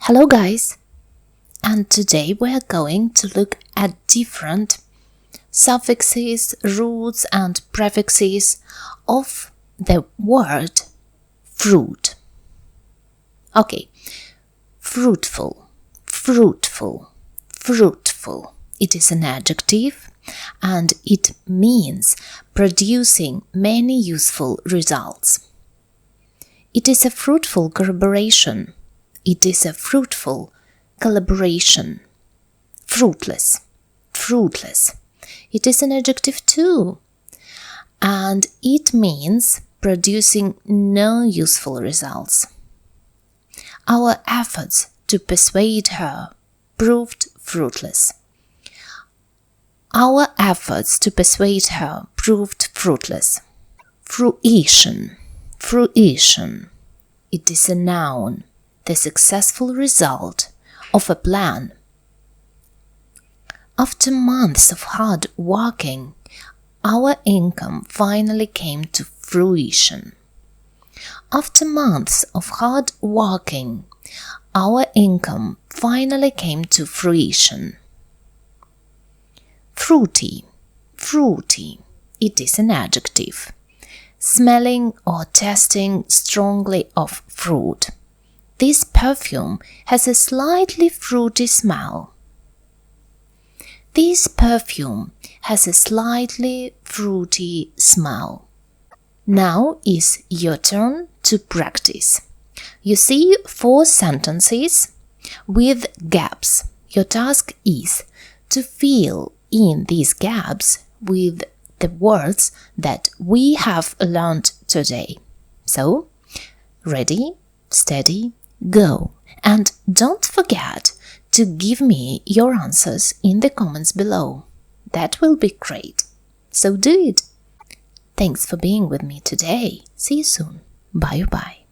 Hello guys, and today we are going to look at different suffixes, roots and prefixes of the word fruit. Okay, fruitful, fruitful, fruitful. It is an adjective and it means producing many useful results. It is a fruitful collaboration. It is a fruitful collaboration. Fruitless, fruitless. It is an adjective too, and it means producing no useful results. Our efforts to persuade her proved fruitless. Our efforts to persuade her proved fruitless. Fruition, fruition. It is a noun. The successful result of a plan. After months of hard working, our income finally came to fruition. After months of hard working, our income finally came to fruition. Fruity, fruity. It is an adjective. Smelling or tasting strongly of fruit. This perfume has a slightly fruity smell. This perfume has a slightly fruity smell. Now is your turn to practice. You see 4 sentences with gaps. Your task is to fill in these gaps with the words that we have learned today. So, ready, steady, go, and don't forget to give me your answers in the comments below. That will be great. So do it. Thanks for being with me today. See you soon. Bye-bye.